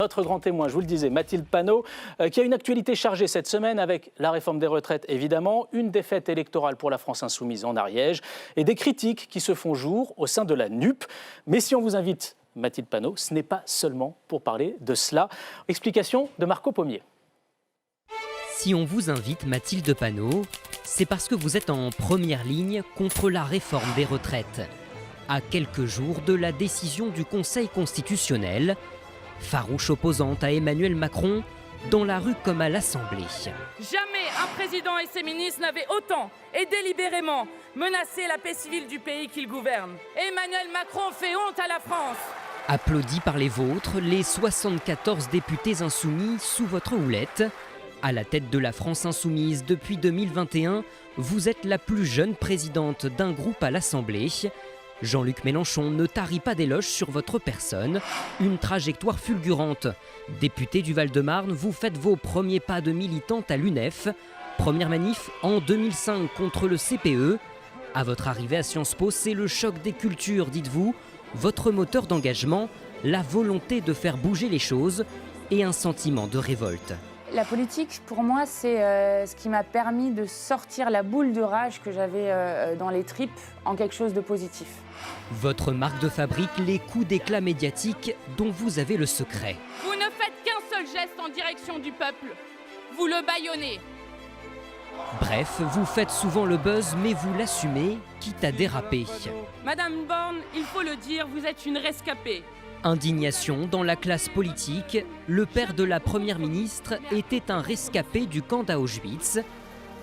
Notre grand témoin, je vous le disais, Mathilde Panot, qui a une actualité chargée cette semaine avec la réforme des retraites, évidemment, une défaite électorale pour la France insoumise en Ariège et des critiques qui se font jour au sein de la NUP. Mais si on vous invite, Mathilde Panot, ce n'est pas seulement pour parler de cela. Explication de Marco Pommier. Si on vous invite, Mathilde Panot, c'est parce que vous êtes en première ligne contre la réforme des retraites. À quelques jours de la décision du Conseil constitutionnel, farouche opposante à Emmanuel Macron, dans la rue comme à l'Assemblée. Jamais un président et ses ministres n'avaient autant et délibérément menacé la paix civile du pays qu'il gouverne. Emmanuel Macron fait honte à la France. Applaudis par les vôtres, les 74 députés insoumis sous votre houlette. À la tête de la France insoumise depuis 2021, vous êtes la plus jeune présidente d'un groupe à l'Assemblée. Jean-Luc Mélenchon ne tarit pas d'éloges sur votre personne, une trajectoire fulgurante. Député du Val-de-Marne, vous faites vos premiers pas de militante à l'UNEF. Première manif en 2005 contre le CPE. À votre arrivée à Sciences Po, c'est le choc des cultures, dites-vous. Votre moteur d'engagement, la volonté de faire bouger les choses et un sentiment de révolte. La politique, pour moi, c'est ce qui m'a permis de sortir la boule de rage que j'avais dans les tripes en quelque chose de positif. Votre marque de fabrique, les coups d'éclat médiatiques dont vous avez le secret. Vous ne faites qu'un seul geste en direction du peuple. Vous le bâillonnez. Bref, vous faites souvent le buzz, mais vous l'assumez, quitte à déraper. Madame Borne, il faut le dire, vous êtes une rescapée. Indignation dans la classe politique, le père de la première ministre était un rescapé du camp d'Auschwitz.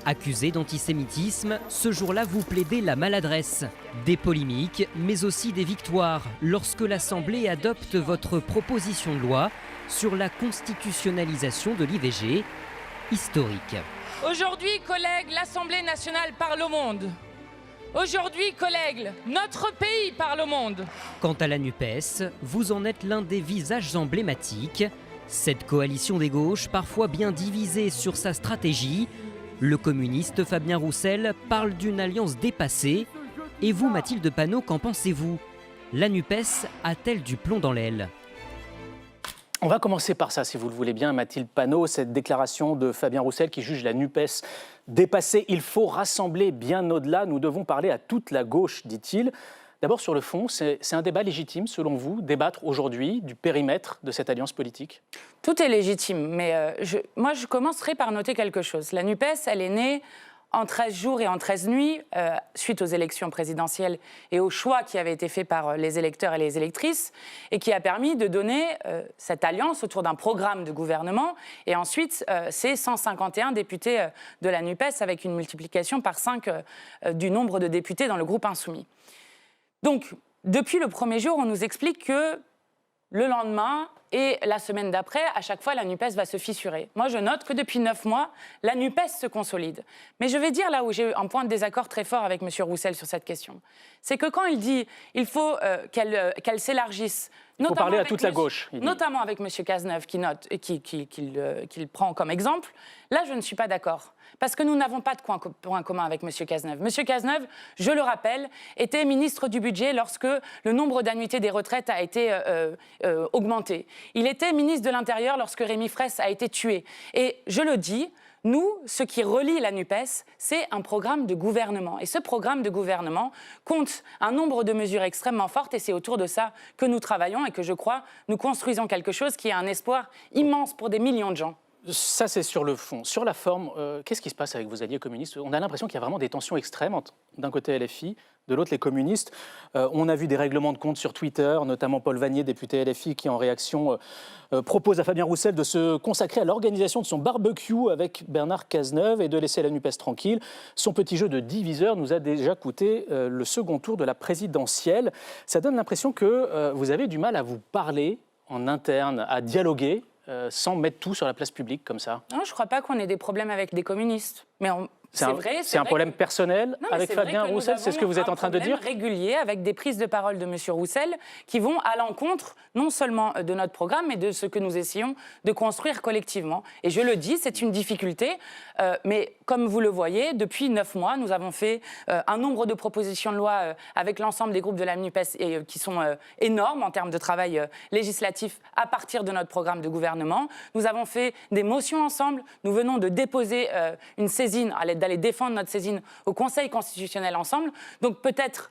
Accusé d'antisémitisme, ce jour-là vous plaidez la maladresse. Des polémiques, mais aussi des victoires, lorsque l'Assemblée adopte votre proposition de loi sur la constitutionnalisation de l'IVG, historique. Aujourd'hui, collègues, l'Assemblée nationale parle au monde. Aujourd'hui, collègues, notre pays parle au monde. Quant à la NUPES, vous en êtes l'un des visages emblématiques. Cette coalition des gauches, parfois bien divisée sur sa stratégie. Le communiste Fabien Roussel parle d'une alliance dépassée. Et vous, Mathilde Panot, qu'en pensez-vous? La NUPES a-t-elle du plomb dans l'aile? On va commencer par ça, si vous le voulez bien, Mathilde Panot, cette déclaration de Fabien Roussel qui juge la NUPES dépassée. Il faut rassembler bien au-delà, nous devons parler à toute la gauche, dit-il. D'abord, sur le fond, c'est un débat légitime, selon vous, débattre aujourd'hui du périmètre de cette alliance politique? Tout est légitime, mais moi je commencerai par noter quelque chose. La NUPES, elle est née en 13 jours et en 13 nuits, suite aux élections présidentielles et au choix qui avait été fait par les électeurs et les électrices, et qui a permis de donner cette alliance autour d'un programme de gouvernement, et ensuite ces 151 députés de la NUPES, avec une multiplication par 5 du nombre de députés dans le groupe insoumis. Donc, depuis le premier jour, on nous explique que le lendemain et la semaine d'après, à chaque fois, la NUPES va se fissurer. Moi, je note que depuis 9 mois, la NUPES se consolide. Mais je vais dire là où j'ai eu un point de désaccord très fort avec M. Roussel sur cette question. C'est que quand il dit qu'il faut qu'elle s'élargisse, il faut parler à toute la gauche. Notamment avec M. Cazeneuve, qu'il prend comme exemple, là, je ne suis pas d'accord. Parce que nous n'avons pas de point commun avec M. Cazeneuve. M. Cazeneuve, je le rappelle, était ministre du Budget lorsque le nombre d'annuités des retraites a été augmenté. Il était ministre de l'Intérieur lorsque Rémi Fraisse a été tué. Et je le dis, nous, ce qui relie la NUPES, c'est un programme de gouvernement. Et ce programme de gouvernement compte un nombre de mesures extrêmement fortes, et c'est autour de ça que nous travaillons et que, je crois, nous construisons quelque chose qui a un espoir immense pour des millions de gens. Ça, c'est sur le fond. Sur la forme, qu'est-ce qui se passe avec vos alliés communistes? On a l'impression qu'il y a vraiment des tensions extrêmes entre, d'un côté LFI, de l'autre les communistes. On a vu des règlements de compte sur Twitter, notamment Paul Vannier, député LFI, qui en réaction propose à Fabien Roussel de se consacrer à l'organisation de son barbecue avec Bernard Cazeneuve et de laisser la NUPES tranquille. Son petit jeu de diviseur nous a déjà coûté le second tour de la présidentielle. Ça donne l'impression que vous avez du mal à vous parler en interne, à dialoguer, sans mettre tout sur la place publique comme ça. Non, je ne crois pas qu'on ait des problèmes avec des communistes. Mais C'est un problème personnel avec Fabien Roussel, c'est ce que vous êtes en train de dire ? Régulier avec des prises de parole de M. Roussel qui vont à l'encontre non seulement de notre programme, mais de ce que nous essayons de construire collectivement. Et je le dis, c'est une difficulté, mais comme vous le voyez, depuis 9 mois, nous avons fait un nombre de propositions de loi avec l'ensemble des groupes de la NUPES qui sont énormes en termes de travail législatif à partir de notre programme de gouvernement. Nous avons fait des motions ensemble. Nous venons de déposer une saisine, d'aller défendre notre saisine au Conseil constitutionnel ensemble. Donc peut-être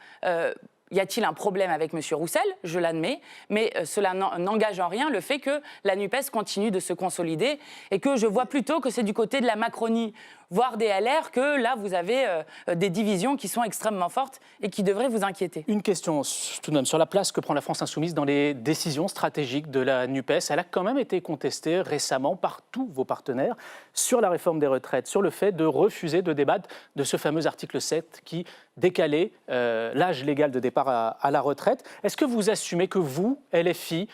y a-t-il un problème avec M. Roussel, je l'admets, mais cela n'engage en rien le fait que la NUPES continue de se consolider et que je vois plutôt que c'est du côté de la Macronie, voire des LR, que là vous avez des divisions qui sont extrêmement fortes et qui devraient vous inquiéter. Une question tout de même sur la place que prend la France Insoumise dans les décisions stratégiques de la NUPES. Elle a quand même été contestée récemment par tous vos partenaires sur la réforme des retraites, sur le fait de refuser de débattre de ce fameux article 7 qui décalait l'âge légal de départ à la retraite. Est-ce que vous assumez que vous, LFI,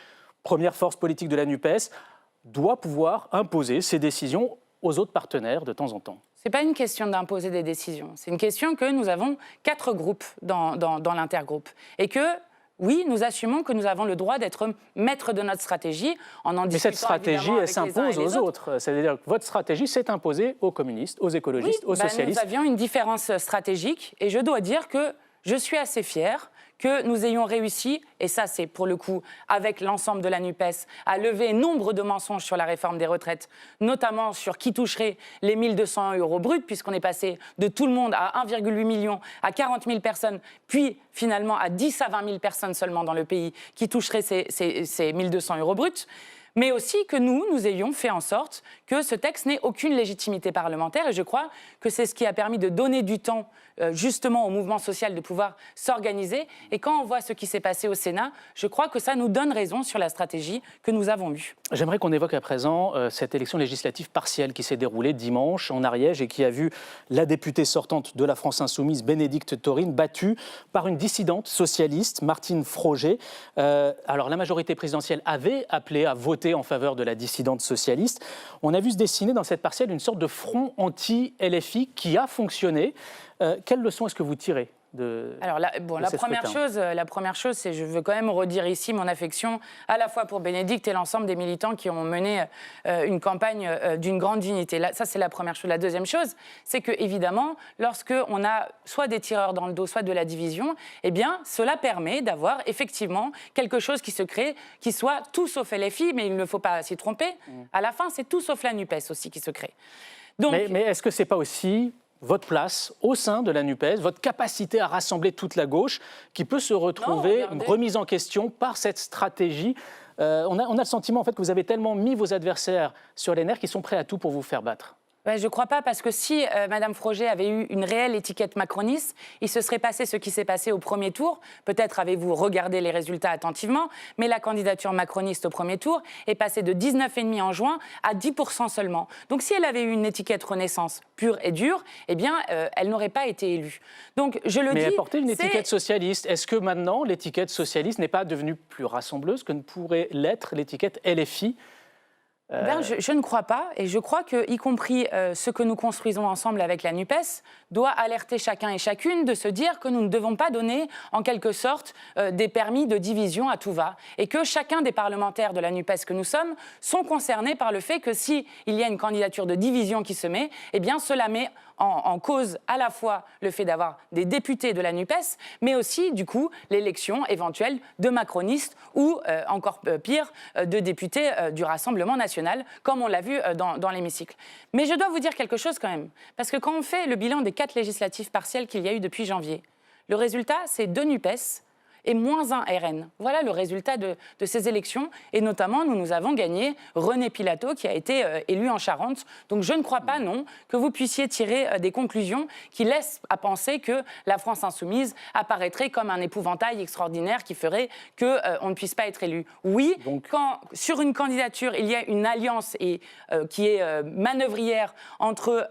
première force politique de la NUPES, doit pouvoir imposer ces décisions aux autres partenaires de temps en temps? Ce n'est pas une question d'imposer des décisions. C'est une question que nous avons 4 groupes dans l'intergroupe. Et que, oui, nous assumons que nous avons le droit d'être maîtres de notre stratégie en discutant. Mais cette stratégie, elle s'impose aux autres. C'est-à-dire que votre stratégie s'est imposée aux communistes, aux écologistes, aux socialistes. Nous avions une différence stratégique et je dois dire que je suis assez fière que nous ayons réussi, et ça c'est pour le coup avec l'ensemble de la NUPES, à lever nombre de mensonges sur la réforme des retraites, notamment sur qui toucherait les 1 200 € bruts, puisqu'on est passé de tout le monde à 1,8 million, à 40 000 personnes, puis finalement à 10 à 20 000 personnes seulement dans le pays qui toucheraient ces 1 200 € bruts. Mais aussi que nous ayons fait en sorte que ce texte n'ait aucune légitimité parlementaire. Et je crois que c'est ce qui a permis de donner du temps justement au mouvement social de pouvoir s'organiser. Et quand on voit ce qui s'est passé au Sénat, je crois que ça nous donne raison sur la stratégie que nous avons eue. J'aimerais qu'on évoque à présent cette élection législative partielle qui s'est déroulée dimanche en Ariège et qui a vu la députée sortante de la France Insoumise, Bénédicte Taurine, battue par une dissidente socialiste, Martine Froger. Alors la majorité présidentielle avait appelé à voter en faveur de la dissidente socialiste. On a vu se dessiner dans cette partielle une sorte de front anti-LFI qui a fonctionné. Quelle leçon est-ce que vous tirez Alors la première chose, c'est je veux quand même redire ici mon affection à la fois pour Bénédicte et l'ensemble des militants qui ont mené une campagne d'une grande dignité. Là, ça, c'est la première chose. La deuxième chose, c'est que évidemment, lorsqu'on a soit des tireurs dans le dos, soit de la division, eh bien, cela permet d'avoir effectivement quelque chose qui se crée, qui soit tout sauf LFI, mais il ne faut pas s'y tromper. À la fin, c'est tout sauf la NUPES aussi qui se crée. Donc, mais est-ce que c'est pas aussi votre place au sein de la NUPES, votre capacité à rassembler toute la gauche, qui peut se retrouver remise en question par cette stratégie. On a le sentiment en fait, que vous avez tellement mis vos adversaires sur les nerfs qu'ils sont prêts à tout pour vous faire battre. Je ne crois pas, parce que si Mme Froger avait eu une réelle étiquette macroniste, il se serait passé ce qui s'est passé au premier tour. Peut-être avez-vous regardé les résultats attentivement, mais la candidature macroniste au premier tour est passée de 19,5% en juin à 10% seulement. Donc si elle avait eu une étiquette Renaissance pure et dure, eh bien, elle n'aurait pas été élue. Donc je le dis... Mais elle portait une étiquette socialiste. Est-ce que maintenant, l'étiquette socialiste n'est pas devenue plus rassembleuse que ne pourrait l'être l'étiquette LFI ? Je ne crois pas, et je crois que, y compris ce que nous construisons ensemble avec la NUPES, doit alerter chacun et chacune de se dire que nous ne devons pas donner, en quelque sorte, des permis de division à tout va, et que chacun des parlementaires de la NUPES que nous sommes sont concernés par le fait que s'il y a une candidature de division qui se met, eh bien cela met en cause à la fois le fait d'avoir des députés de la NUPES, mais aussi, du coup, l'élection éventuelle de macronistes ou, encore pire, de députés du Rassemblement national, comme on l'a vu dans l'hémicycle. Mais je dois vous dire quelque chose quand même, parce que quand on fait le bilan des 4 législatives partielles qu'il y a eu depuis janvier, le résultat, c'est 2 NUPES et moins 1 RN. Voilà le résultat de ces élections. Et notamment, nous avons gagné René Pilato, qui a été élu en Charente. Donc je ne crois pas, non, que vous puissiez tirer des conclusions qui laissent à penser que la France insoumise apparaîtrait comme un épouvantail extraordinaire qui ferait qu'on ne puisse pas être élu. Oui, quand sur une candidature, il y a une alliance qui est manœuvrière entre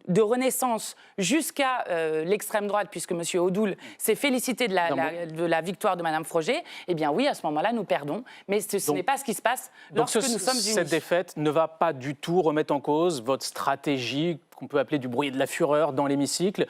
de Renaissance jusqu'à l'extrême droite, puisque M. Odoul s'est félicité de la victoire de Mme Froger, eh bien oui, à ce moment-là, nous perdons. Mais ce n'est pas ce qui se passe lorsque nous sommes unis. Cette défaite ne va pas du tout remettre en cause votre stratégie, qu'on peut appeler du bruit et de la fureur dans l'hémicycle.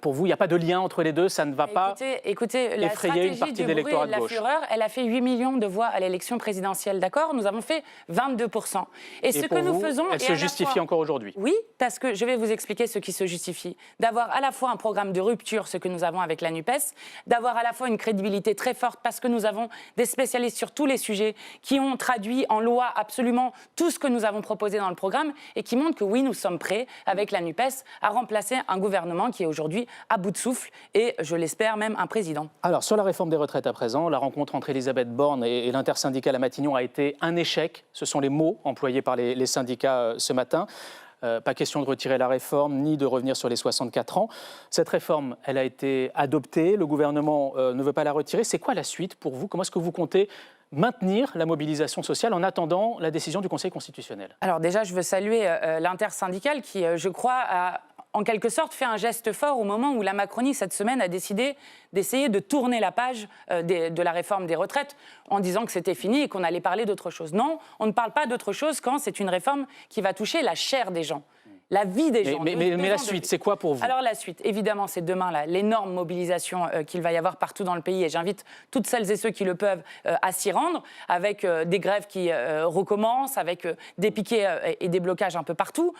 Pour vous, il n'y a pas de lien entre les deux, ça ne va pas écoutez, la effrayer une partie stratégie de du bruit et l'électorat de de la gauche. fureur, elle a fait 8 millions de voix à l'élection présidentielle, d'accord? Nous avons fait 22%. Et ce pour que nous vous, faisons... elle se justifie encore aujourd'hui? Oui, parce que je vais vous expliquer ce qui se justifie. D'avoir à la fois un programme de rupture, ce que nous avons avec la NUPES, d'avoir à la fois une crédibilité très forte, parce que nous avons des spécialistes sur tous les sujets qui ont traduit en loi absolument tout ce que nous avons proposé dans le programme et qui montrent que oui, nous sommes prêts, avec la NUPES, à remplacer un gouvernement qui est aujourd'hui à bout de souffle et, je l'espère, même un président. Alors, sur la réforme des retraites à présent, la rencontre entre Elisabeth Borne et l'intersyndicale à Matignon a été un échec. Ce sont les mots employés par les syndicats ce matin. Pas question de retirer la réforme ni de revenir sur les 64 ans. Cette réforme, elle a été adoptée. Le gouvernement ne veut pas la retirer. C'est quoi la suite pour vous? Comment est-ce que vous comptez maintenir la mobilisation sociale en attendant la décision du Conseil constitutionnel? Alors déjà, je veux saluer l'intersyndicale qui, je crois, a en quelque sorte fait un geste fort au moment où la Macronie, cette semaine, a décidé d'essayer de tourner la page de la réforme des retraites en disant que c'était fini et qu'on allait parler d'autre chose. Non, on ne parle pas d'autre chose quand c'est une réforme qui va toucher la chair des gens, la vie des gens. Mais la suite, c'est quoi pour vous? Alors la suite, évidemment, c'est demain l'énorme mobilisation qu'il va y avoir partout dans le pays et j'invite toutes celles et ceux qui le peuvent à s'y rendre, avec des grèves qui recommencent, avec des piquets et des blocages un peu partout.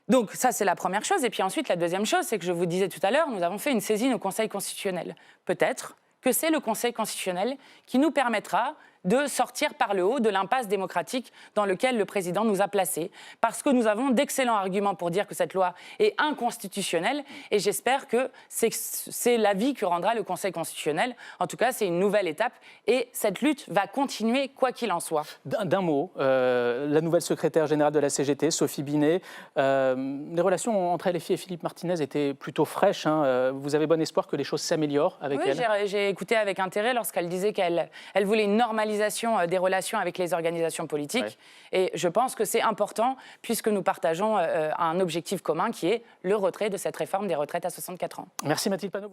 Donc ça, c'est la première chose. Et puis ensuite, la deuxième chose, c'est que je vous disais tout à l'heure, nous avons fait une saisine au Conseil constitutionnel. Peut-être que c'est le Conseil constitutionnel qui nous permettra de sortir par le haut de l'impasse démocratique dans lequel le président nous a placés. Parce que nous avons d'excellents arguments pour dire que cette loi est inconstitutionnelle et j'espère que c'est l'avis que rendra le Conseil constitutionnel. En tout cas, c'est une nouvelle étape et cette lutte va continuer quoi qu'il en soit. D'un mot, la nouvelle secrétaire générale de la CGT, Sophie Binet, les relations entre LFI et Philippe Martinez étaient plutôt fraîches. Vous avez bon espoir que les choses s'améliorent avec elle? Oui, j'ai écouté avec intérêt lorsqu'elle disait qu'elle voulait une normalisation des relations avec les organisations politiques. Ouais. Et je pense que c'est important puisque nous partageons un objectif commun qui est le retrait de cette réforme des retraites à 64 ans. Merci Mathilde Panot.